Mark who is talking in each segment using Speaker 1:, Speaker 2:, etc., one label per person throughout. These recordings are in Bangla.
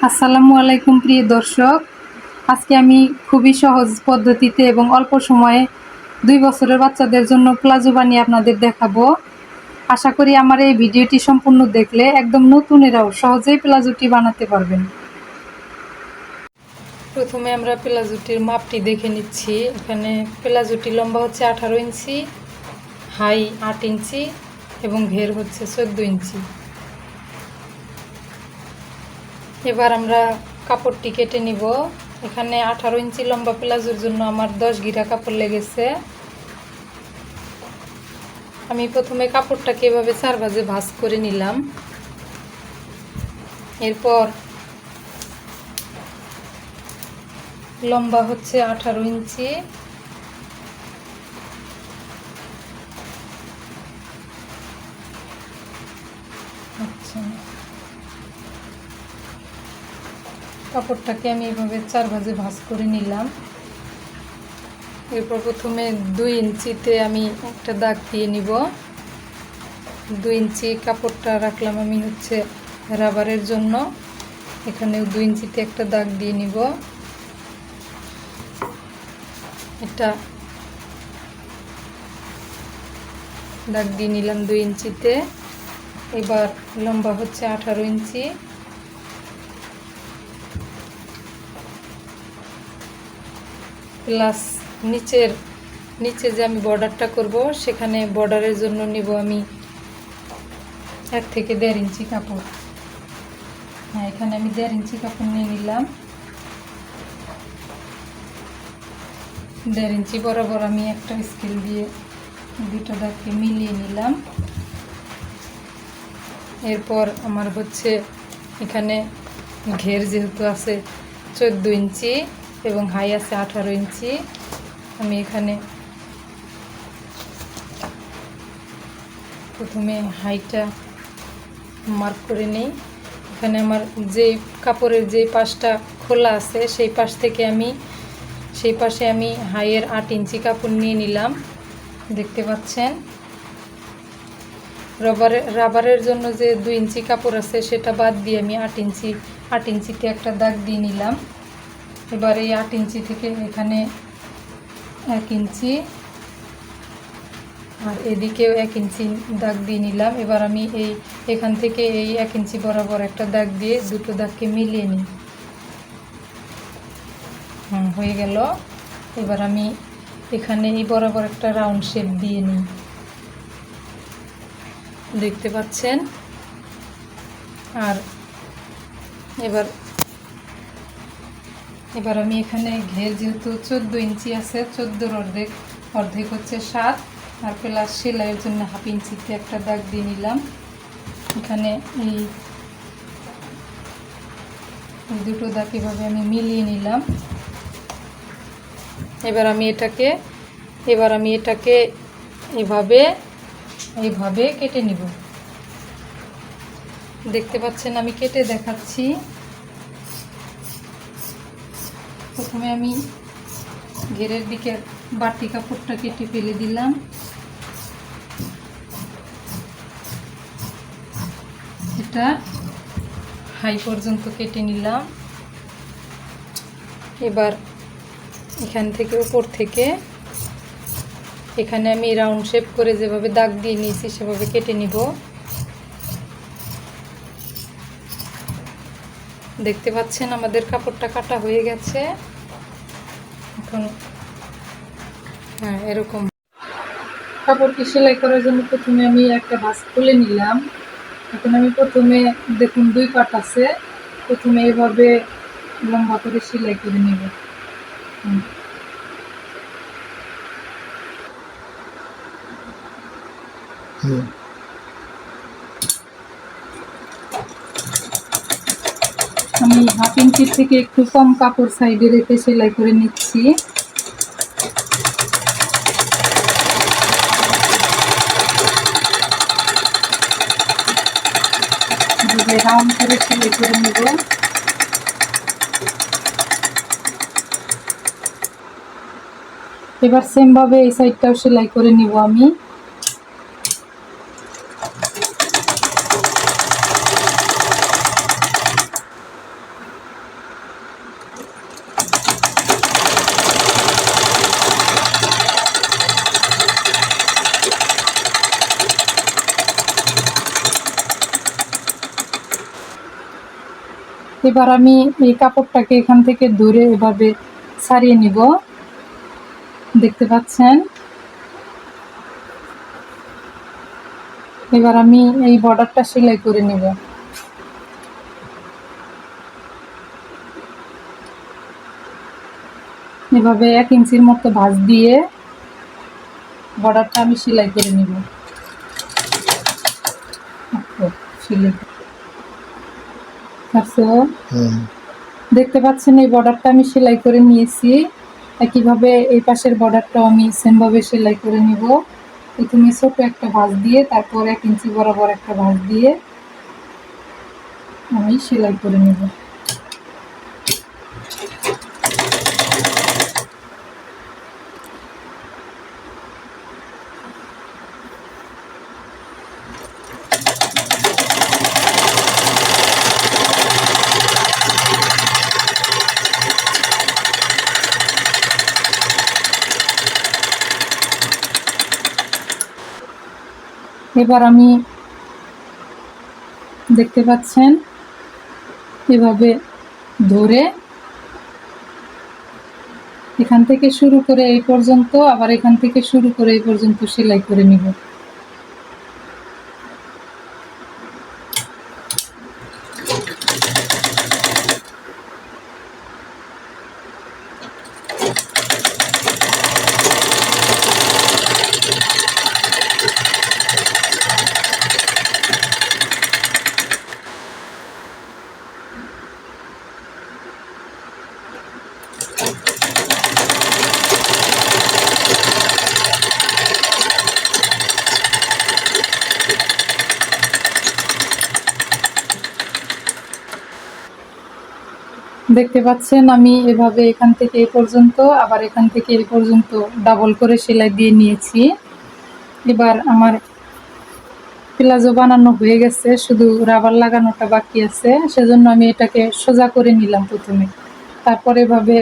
Speaker 1: আসসালামু আলাইকুম প্রিয় দর্শক, আজকে আমি খুবই সহজ পদ্ধতিতে এবং অল্প সময়ে 2 বছরের বাচ্চাদের জন্য প্লাজো বানিয়ে আপনাদের দেখাবো। আশা করি আমার এই ভিডিওটি সম্পূর্ণ দেখলে একদম নতুনেরাও সহজেই প্লাজোটি বানাতে পারবেন। প্রথমে আমরা প্লাজোটির মাপটি দেখে নিচ্ছি। এখানে প্লাজোটি লম্বা হচ্ছে 18 ইঞ্চি, হাই 8 ইঞ্চি এবং ঘের হচ্ছে 14 ইঞ্চি। এবার আমরা কাপড়টি কেটে নিব। এখানে 18 ইঞ্চি লম্বা প্লাজোর জন্য আমার 10 গিরা কাপড় লেগেছে। আমি প্রথমে কাপড়টাকে এভাবে 4 ভাঁজে ভাঁজ করে নিলাম। এরপর লম্বা হচ্ছে 18 ইঞ্চি, কাপড়টাকে আমি এভাবে 4 ভাঁজে ভাঁজ করে নিলাম। এরপর প্রথমে 2 ইঞ্চিতে আমি একটা দাগ দিয়ে নিব। 2 ইঞ্চি কাপড়টা রাখলাম আমি হচ্ছে রাবারের জন্য। এখানেও 2 ইঞ্চিতে একটা দাগ দিয়ে নিব। এটা দাগ দিয়ে নিলাম 2 ইঞ্চিতে। এবার লম্বা হচ্ছে 18 ইঞ্চি, প্লাস নিচে যে আমি বর্ডারটা করব সেখানে বর্ডারের জন্য নিব আমি 1 থেকে 1.5 ইঞ্চি কাপড়। হ্যাঁ, এখানে আমি 1.5 ইঞ্চি কাপড় নিয়ে নিলাম। 1.5 ইঞ্চি বরাবর আমি একটা স্কেল দিয়ে দুটো দাগকে মিলিয়ে নিলাম। এরপর আমার হচ্ছে এখানে ঘের যেহেতু আছে 14 ইঞ্চি এবং হাই আছে 18 ইঞ্চি, আমি এখানে প্রথমে হাইটা মার্ক করে নিই। এখানে আমার যে কাপড়ের যে পাশটা খোলা আছে সেই পাশে আমি হাইয়ের 8 ইঞ্চি কাপড় নিয়ে নিলাম। দেখতে পাচ্ছেন রাবারের জন্য যে 2 ইঞ্চি কাপড় আছে সেটা বাদ দিয়ে আমি 8 ইঞ্চিতে একটা দাগ দিয়ে নিলাম। এবার এই 8 ইঞ্চি থেকে এখানে 1 ইঞ্চি আর এদিকেও 1 ইঞ্চি দাগ দিয়ে নিলাম। এবার আমি এখান থেকে এই 1 ইঞ্চি বরাবর একটা দাগ দিয়ে দুটো দাগকে মিলিয়ে নিই। হয়ে গেল। এবার আমি এখানে এই বরাবর একটা রাউন্ড শেপ দিয়ে নিই। দেখতে পাচ্ছেন। আর এবার আমি এখানে ঘের যেহেতু 14 ইঞ্চি আছে, 14-র অর্ধেক হচ্ছে 7 আর প্লাস সেলাইয়ের জন্য 1/2 ইঞ্চিতে একটা দাগ দিয়ে নিলাম। এখানে এই দুটো দাগ এভাবে আমি মিলিয়ে নিলাম। এবার আমি এটাকে এইভাবে কেটে নিব। দেখতে পাচ্ছেন, আমি কেটে দেখাচ্ছি। প্রথমে আমি ঘেরের দিকে বাড়তি কাপড়টা কেটে ফেলে দিলাম। এটা হাই পর্যন্ত কেটে নিলাম। এবার এখান থেকে উপর থেকে এখানে আমি রাউন্ড শেপ করে যেভাবে দাগ দিয়ে নিয়েছি সেভাবে কেটে নিব। দেখতে পাচ্ছেন আমাদের কাপড়টা কাটা হয়ে গেছে। এখন এরকম কাপড়টি সেলাই করার জন্য প্রথমে আমি একটা ভাঁজ খুলে নিলাম। এখন আমি প্রথমে দেখুন 2 পাট আছে, প্রথমে এইভাবে লম্বা করে সেলাই করে নেব। আমি 1/2 ইঞ্চির থেকে একটু কম কাপড় সাইডে রেখে সেলাই করে নিচ্ছি। রাউন্ড করে সেলাই করে নেব। এবার সেম ভাবে এই সাইডটাও সেলাই করে নিব আমি। এবার আমি এই কাপড়টাকে এখান থেকে ধরে এভাবে ছাড়িয়ে নিব, দেখতে পাচ্ছেন। এবার আমি এই বর্ডারটা সেলাই করে নিব। এভাবে 1 ইঞ্চির মতো ভাঁজ দিয়ে বর্ডারটা আমি সেলাই করে নিব। দেখতে পাচ্ছেন এই বর্ডারটা আমি সেলাই করে নিয়েছি। একইভাবে এই পাশের বর্ডারটাও আমি সেমভাবে সেলাই করে নিব। প্রথমে ছোট একটা ভাঁজ দিয়ে তারপর 1 ইঞ্চি বরাবর একটা ভাঁজ দিয়ে আমি সেলাই করে নিব। এবার আমি দেখতে পাচ্ছেন এভাবে ধরে এখান থেকে শুরু করে এই পর্যন্ত, আবার এখান থেকে শুরু করে এই পর্যন্ত সেলাই করে নিব। দেখতে পাচ্ছেন আমি এভাবে এখান থেকে এই পর্যন্ত, আবার এখান থেকে এই পর্যন্ত ডাবল করে সেলাই দিয়ে নিয়েছি। এবার আমার প্লাজো বানানো হয়ে গেছে, শুধু রাবার লাগানোটা বাকি আছে। সেজন্য আমি এটাকে সোজা করে নিলাম প্রথমে, তারপর এভাবে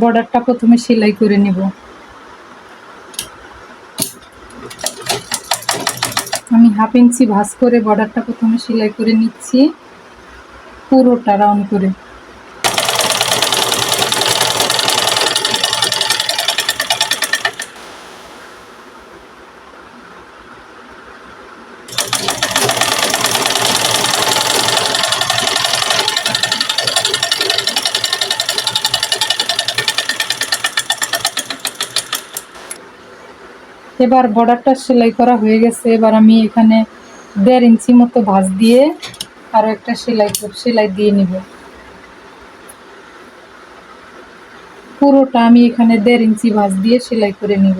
Speaker 1: বর্ডারটা প্রথমে সেলাই করে নিব। আমি 1/2 ইঞ্চি ভাঁজ করে বর্ডারটা প্রথমে সেলাই করে নিচ্ছি, পুরোটা রাউন্ড করে। এবার বর্ডারটা সেলাই করা হয়ে গেছে। এবার আমি এখানে 1.5 ইঞ্চি মতো ভাঁজ দিয়ে আরো একটা সেলাই দিয়ে নিব। পুরোটা আমি এখানে 1.5 ইঞ্চি ভাঁজ দিয়ে সেলাই করে নিব।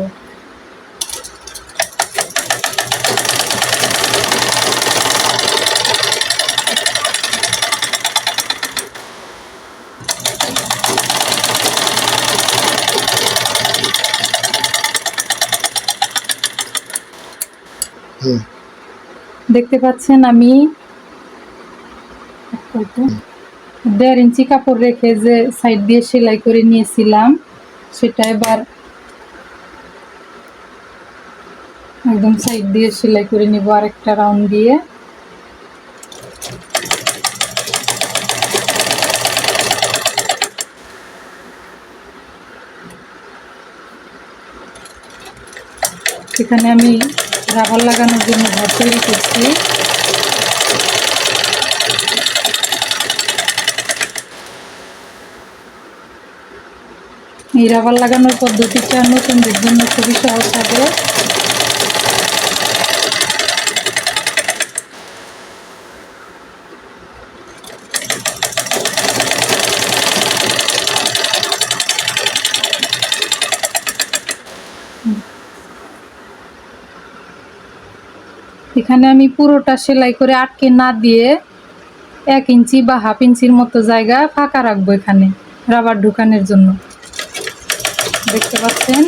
Speaker 1: দেখতে পাচ্ছেন আমি 1.5 ইঞ্চি কাপড় রেখে যে সাইড দিয়ে সেলাই করে নিয়েছিলাম, সেটা এবার একদম সাইড দিয়ে সেলাই করে নিব আরেকটা রাউন্ড দিয়ে। এখানে আমি রাবার লাগানোর জন্য ঘর তৈরি করছি। এই রাবার লাগানোর পদ্ধতিটা নতুনদের জন্য খুবই সহজ হবে। এখানে আমি পুরোটা সেলাই করে আটকে না দিয়ে 1 ইঞ্চি বা 1/2 ইঞ্চির মতো জায়গা ফাঁকা রাখবো এখানে রাবার ঢুকানোর জন্য। দেখতে পাচ্ছেন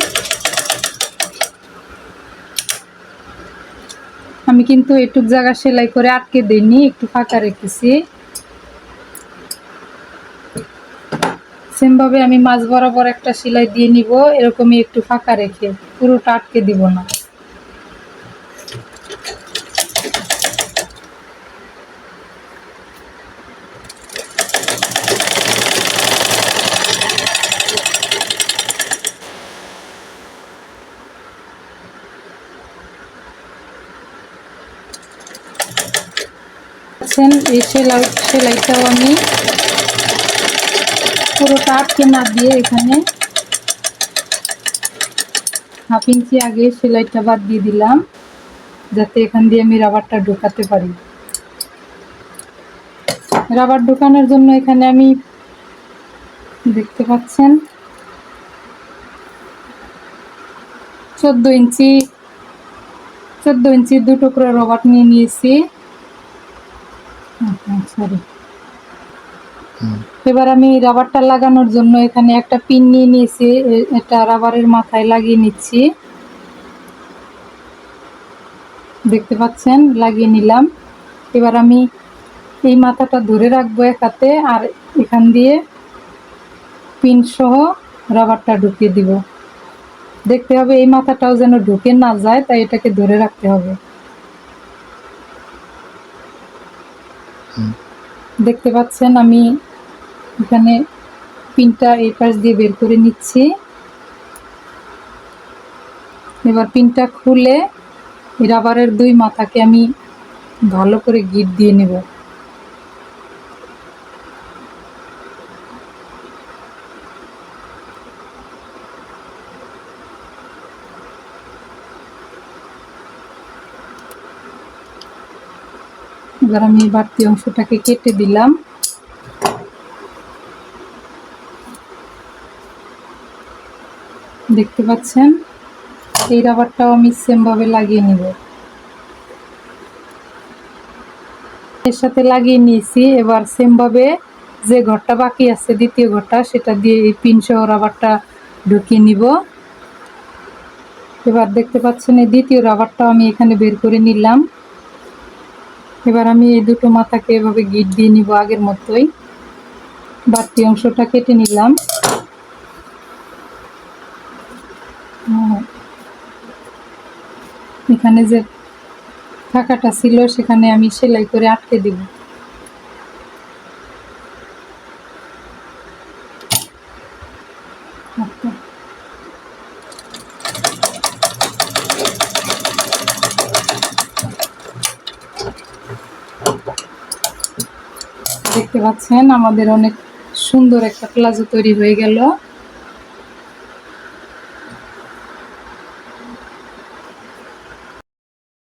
Speaker 1: আমি কিন্তু একটু জায়গা সেলাই করে আটকে দিইনি, একটু ফাঁকা রেখেছি। সেমভাবে আমি মাঝ বরাবর একটা সেলাই দিয়ে নিব, এরকমই একটু ফাঁকা রেখে, পুরোটা আটকে দিব না। পাচ্ছেন এই সেলাইটাও আমি পুরোটা আটকে না দিয়ে এখানে 1/2 ইঞ্চি আগে সেলাইটা বাদ দিয়ে দিলাম, যাতে এখান দিয়ে আমি রাবারটা ঢোকাতে পারি। রাবার ঢোকানোর জন্য এখানে আমি দেখতে পাচ্ছেন 14 ইঞ্চি 2 টুকরো রবার নিয়ে নিয়েছি। সরি, এবার আমি রাবারটা লাগানোর জন্য এখানে একটা পিন নিয়ে নিয়েছি, এটা রাবারের মাথায় লাগিয়ে নিচ্ছি। দেখতে পাচ্ছেন লাগিয়ে নিলাম। এবার আমি এই মাথাটা ধরে রাখবো এক হাতে, আর এখান দিয়ে পিন সহ রাবারটা ঢুকিয়ে দিব। দেখতে হবে এই মাথাটাও যেন ঢুকে না যায়, তাই এটাকে ধরে রাখতে হবে। দেখতে পাচ্ছেন আমি এখানে পিনটা এই পাশ দিয়ে বের করে নিচ্ছি। এবার পিনটা খুলে রাবারের 2 মাথাকে আমি ভালো করে গিট দিয়ে নেব। এবার আমি বাড়তি অংশটাকে কেটে দিলাম। দেখতে পাচ্ছেন এই রাবারটাও আমি সেম ভাবে লাগিয়ে নিব। এর সাথে লাগিয়ে নিয়েছি। এবার সেম ভাবে যে ঘরটা বাকি আছে, দ্বিতীয় ঘরটা, সেটা দিয়ে এই পিন সহ রাবারটা ঢুকিয়ে নিব। এবার দেখতে পাচ্ছেন এই দ্বিতীয় রাবারটাও আমি এখানে বের করে নিলাম। এবার আমি এই দুটো মাথাকে এভাবে গিট দিয়ে নিব আগের মতোই। বাড়তি অংশটা কেটে নিলাম। এখানে যে ফাঁকাটা ছিল সেখানে আমি সেলাই করে আটকে দিব। দেখতে পাচ্ছেন আমাদের অনেক সুন্দর একটা প্লাজো তৈরি হয়ে গেল।